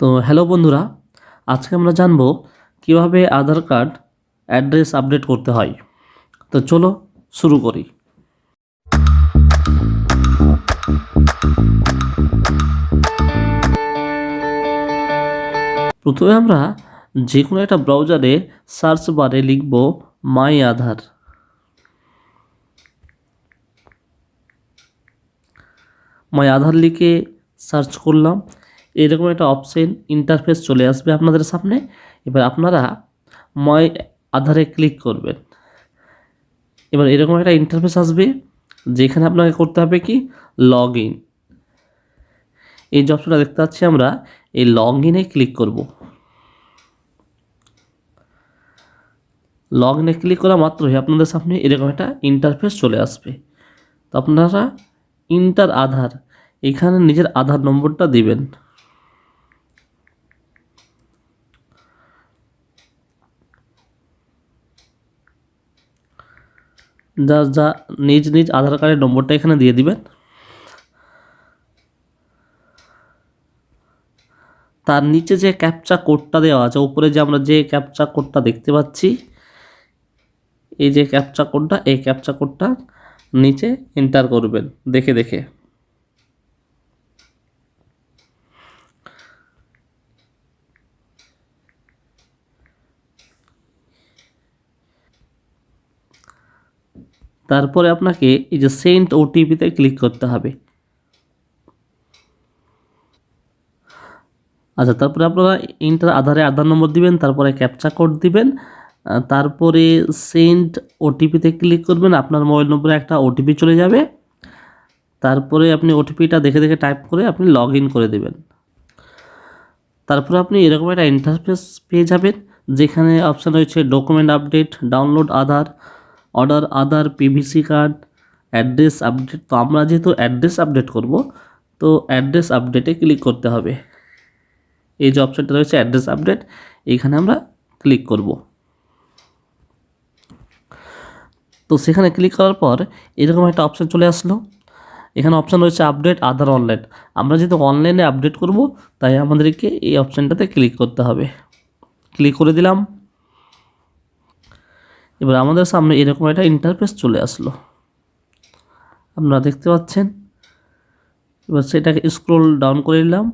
তো হ্যালো বন্ধুরা, আজকে আমরা জানবো কিভাবে আধার কার্ড অ্যাড্রেস আপডেট করতে হয়। তো চলো শুরু করি। প্রথমে আমরা যে কোনো একটা ব্রাউজারে সার্চ বারে লিখব মাই আধার। মাই আধার লিখে সার্চ করলাম, এরকম একটা অপশন ইন্টারফেস চলে আসবে আপনাদের সামনে। এবার আপনারা মাই আধারে ক্লিক করবেন। এবার এরকম একটা ইন্টারফেস আসবে যেখানে আপনাকে করতে হবে কি লগ ইন। এই যে অপশনটা দেখতে পাচ্ছি আমরা এই লগ ইনে ক্লিক করব। লগ ইনে ক্লিক করা মাত্রই আপনাদের সামনে এরকম একটা ইন্টারফেস চলে আসবে। তো আপনারা ইন্টার আধার এখানে নিজের আধার নম্বরটা দিবেন। যা নিজ নিজ আধার কার্ডের নম্বরটা এখানে দিয়ে দিবেন। তার নিচে যে ক্যাপচা কোডটা দেওয়া আছে, উপরে যে আমরা যে ক্যাপচা কোডটা দেখতে পাচ্ছি, এই যে ক্যাপচা কোডটা, এই ক্যাপচা কোডটা নিচে এন্টার করবেন দেখে দেখে। তারপরে আপনাকে এই যে সেন্ড ওটিপিতে ক্লিক করতে হবে। আচ্ছা, তারপরে আপনারা ইন্টার আধারে আধার নম্বর দিবেন, তারপরে ক্যাপচা কোড দিবেন, তারপরে সেন্ড ওটিপিতে ক্লিক করবেন। আপনার মোবাইল নম্বরে একটা ওটিপি চলে যাবে। তারপরে আপনি ওটিপিটা দেখে দেখে টাইপ করে আপনি লগ ইন করে দেবেন। তারপরে আপনি এরকম একটা ইন্টারফেস পেয়ে যাবেন যেখানে অপশান রয়েছে ডকুমেন্ট আপডেট, ডাউনলোড আধার, অর্ডার আধার, পিভিসি কার্ড, অ্যাড্রেস আপডেট। তো আমরা যেহেতু অ্যাড্রেস আপডেট করব, তো অ্যাড্রেস আপডেটে ক্লিক করতে হবে। এই যে অপশানটা রয়েছে অ্যাড্রেস আপডেট, এইখানে আমরা ক্লিক করব। তো সেখানে ক্লিক করার পর এরকম একটা অপশান চলে আসলো। এখানে অপশান রয়েছে আপডেট আধার অনলাইন। আমরা যেহেতু অনলাইনে আপডেট করব, তাই আমাদেরকে এই অপশানটাতে ক্লিক করতে হবে। ক্লিক করে দিলাম। এবার আমাদের সামনে এরকম একটা ইন্টারফেস চলে আসলো, আপনারা দেখতে পাচ্ছেন। এবার সেটাকে স্ক্রল ডাউন করে নিলাম।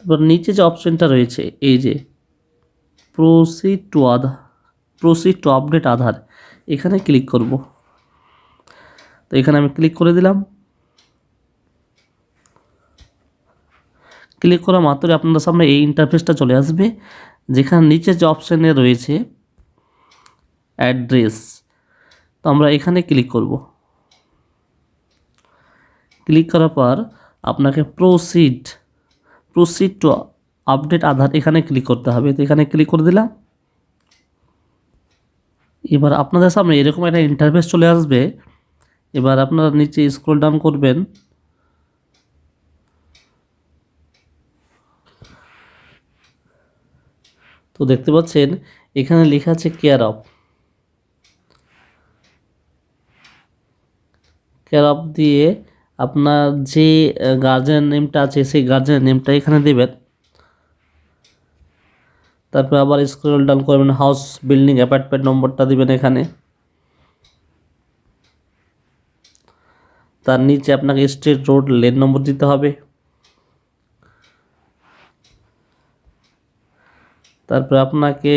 এবার নিচে যে অপশনটা রয়েছে এই যে প্রসিড টু আপডেট আধার, এখানে ক্লিক করব। তো এখানে আমি ক্লিক করে দিলাম। ক্লিক করা মাত্রই আপনাদের সামনে এই ইন্টারফেসটা চলে আসবে যেখানে নিচে যে অপশানে রয়েছে অ্যাড্রেস। তো আমরা এখানে ক্লিক করব। ক্লিক করার পর আপনাকে প্রসিড টু আপডেট আধার এখানে ক্লিক করতে হবে। তো এখানে ক্লিক করে দিলাম। এবার আপনাদের সামনে এরকম একটা ইন্টারফেস চলে আসবে। এবার আপনারা নিচে স্ক্রল ডাউন করবেন। তো দেখতে পাচ্ছেন এখানে লেখা আছে কেয়ার অফ দিয়ে আপনার যে গার্জেন নেমটা আছে সেই গার্জেন নেমটা এখানে দেবেন। তারপর আবার স্ক্রল ডাউন করবেন, হাউস বিল্ডিং অ্যাপার্টমেন্ট নম্বরটা দিবেন এখানে। তার নিচে আপনাকে স্ট্রিট রোড লেন নম্বর দিতে হবে। তারপর আপনাকে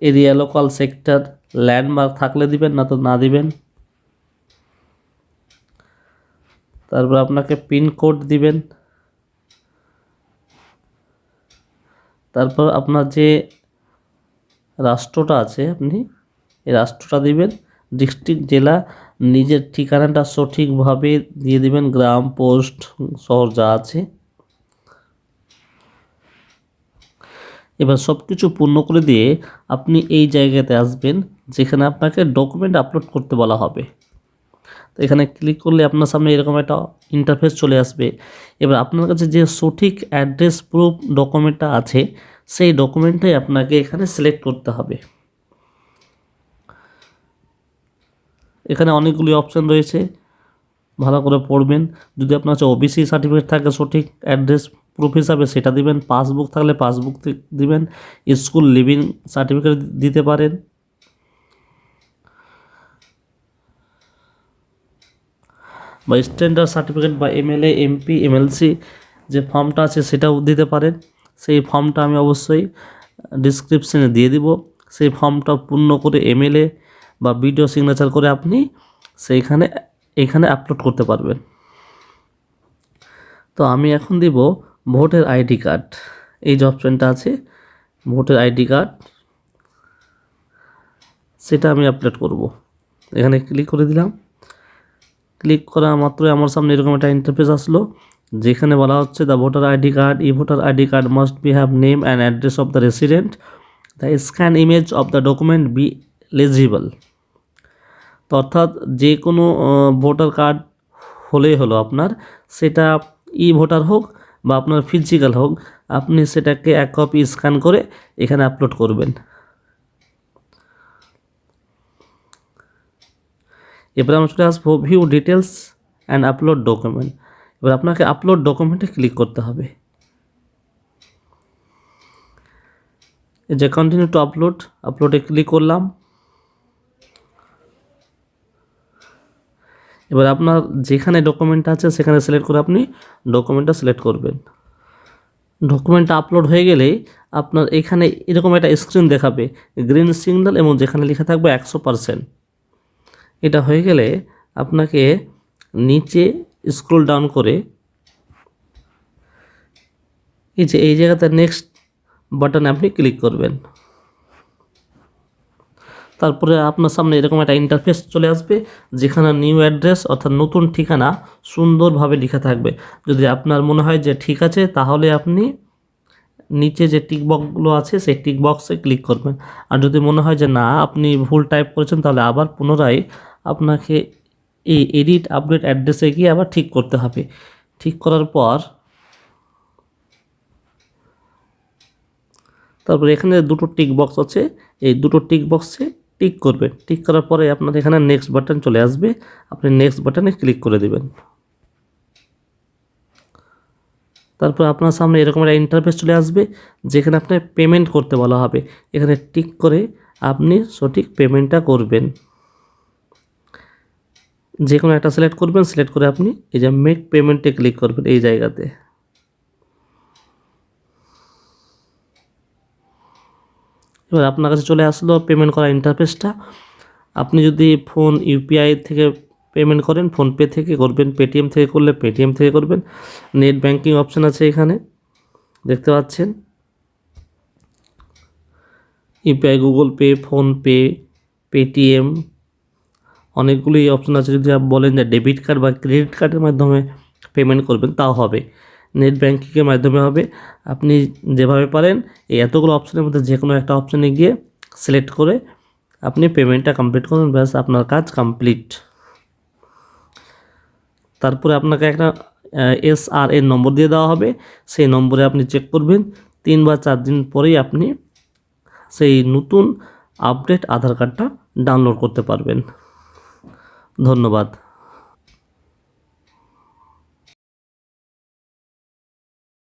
এরিয়া, লোকাল, সেক্টর, ল্যান্ডমার্ক থাকলে দিবেন, না তো না দিবেন। তারপর আপনাকে পিনকোড দিবেন। তারপর আপনার যে রাষ্ট্রটা আছে আপনি এই রাষ্ট্রটা দিবেন। ডিস্ট্রিক্ট, জেলা, নিজের ঠিকানাটা সঠিকভাবে দিয়ে দিবেন, গ্রাম, পোস্ট, শহর যা আছে। এবার সব কিছু পূর্ণ করে দিয়ে আপনি এই জায়গাতে আসবেন যেখানে আপনাকে ডকুমেন্ট আপলোড করতে বলা হবে। তো এখানে ক্লিক করলে আপনার সামনে এরকম একটা ইন্টারফেস চলে আসবে। এবার আপনার কাছে যে সঠিক অ্যাড্রেস প্রুফ ডকুমেন্টটা আছে সেই ডকুমেন্টটাই আপনাকে এখানে সিলেক্ট করতে হবে। এখানে অনেকগুলি অপশান রয়েছে, ভালো করে পড়বেন। যদি আপনার কাছে ওবিসি সার্টিফিকেট থাকে সঠিক অ্যাড্রেস প্রুফ হিসাবে সেটা দিবেন, পাসবুক থাকলে পাসবুক দিবেন, স্কুল লিভিং সার্টিফিকেট দিতে পারেন। বা স্ট্যান্ডার্ড সার্টিফিকেট বা এমএলএ এমপি এমএলসি যে ফর্মটা আছে সেটাও দিতে পারেন। সেই ফর্মটা আমি অবশ্যই ডিসক্রিপশনে দিয়ে দিব। সেই ফর্মটা পূর্ণ করে এমএলএ বা ভিডিও সিগনেচার করে আপনি এখানে আপলোড করতে পারবেন। তো আমি এখন দিব ভোটার আইডি কার্ড। এই যে অপশানটা আছে ভোটার আইডি কার্ড, সেটা আমি আপলোড করব। এখানে ক্লিক করে দিলাম। ক্লিক করা মাত্রই আমার সামনে এরকম একটা ইন্টারফেস আসলো, যেখানে বলা হচ্ছে the voter ID card, e voter ID card must be have name and address of the resident, the scan image of the document be legible. তো অর্থাৎ যে কোনো ভোটার কার্ড হলেই হলো আপনার, সেটা ই ভোটার হোক বা আপনার ফিজিক্যাল হোক, আপনি সেটাকে এক কপি স্ক্যান করে এখানে আপলোড করবেন। এবার আমরা চলে আসবো view details and upload document. এবার আপনাকে আপলোড ডকুমেন্টে ক্লিক করতে হবে। এই যে কন্টিনিউ টু আপলোডে ক্লিক করলাম। এবার আপনার যেখানে ডকুমেন্ট আছে সেখানে সিলেক্ট করে আপনি ডকুমেন্টটা সিলেক্ট করবেন। ডকুমেন্টটা আপলোড হয়ে গেলেই আপনার এখানে এরকম একটা স্ক্রিন দেখাবে, গ্রিন সিগন্যাল এবং যেখানে লেখা থাকবে 100%। এটা হয়ে গেলে আপনাকে নিচে স্ক্রল ডাউন করে এই জায়গাতে নেক্সট বাটনে আপনি ক্লিক করবেন। তারপরে আপনার সামনে এরকম একটা ইন্টারফেস চলে আসবে, যেখানে নিউ অ্যাড্রেস অর্থাৎ নতুন ঠিকানা সুন্দরভাবে লেখা থাকবে। যদি আপনার মনে হয় যে ঠিক আছে, তাহলে আপনি নিচে যে টিক বক্সগুলো আছে সেই টিক বক্সে ক্লিক করবেন। আর যদি মনে হয় যে না আপনি ভুল টাইপ করেছেন, তাহলে আবার পুনরায় আপনাকে এই এডিট আপডেট অ্যাড্রেসে গিয়ে আবার ঠিক করতে হবে। ঠিক করার পর তারপরে এখানে দুটো টিক বক্স আছে, এই দুটো টিক বক্সে টিক করবেন। টিক করার পরে আপনার এখানে নেক্সট বাটন চলে আসবে, আপনি নেক্সট বাটনে ক্লিক করে দেবেন। তারপর আপনার সামনে এরকম একটা ইন্টারফেস চলে আসবে, যেখানে আপনার পেমেন্ট করতে বলা হবে। এখানে টিক করে আপনি সঠিক পেমেন্টটা করবেন। যে কোনো একটা সিলেক্ট করবেন, সিলেক্ট করে আপনি এই যে মেক পেমেন্টে ক্লিক করবেন এই জায়গাতে। এবার আপনার কাছে চলে আসলো পেমেন্ট করা ইন্টারফেসটা। আপনি যদি ফোন ইউপিআই থেকে পেমেন্ট করেন, ফোনপে থেকে করবেন, পেটিএম থেকে করলে পেটিএম থেকে করবেন। নেট ব্যাঙ্কিং অপশান আছে এখানে দেখতে পাচ্ছেন, UPI, Google pay, PhonePe, Paytm, অনেকগুলি অপশান আছে। যদি আপনি বলেন যে ডেবিট কার্ড বা ক্রেডিট কার্ডের মাধ্যমে পেমেন্ট করবেন, তাও হবে। নেট ব্যাঙ্কিংয়ের মাধ্যমে হবে। আপনি যেভাবে পারেন এই এতগুলো অপশানের মধ্যে যে কোনো একটা অপশানে গিয়ে সিলেক্ট করে আপনি পেমেন্টটা কমপ্লিট করুন, ব্যাস আপনার কাজ কমপ্লিট। তারপরে আপনাকে একটা SRN নম্বর দিয়ে দেওয়া হবে, সেই নম্বরে আপনি চেক করবেন। 3 বা 4 দিন পরেই আপনি সেই নতুন আপডেট আধার কার্ডটা ডাউনলোড করতে পারবেন। ধন্যবাদ।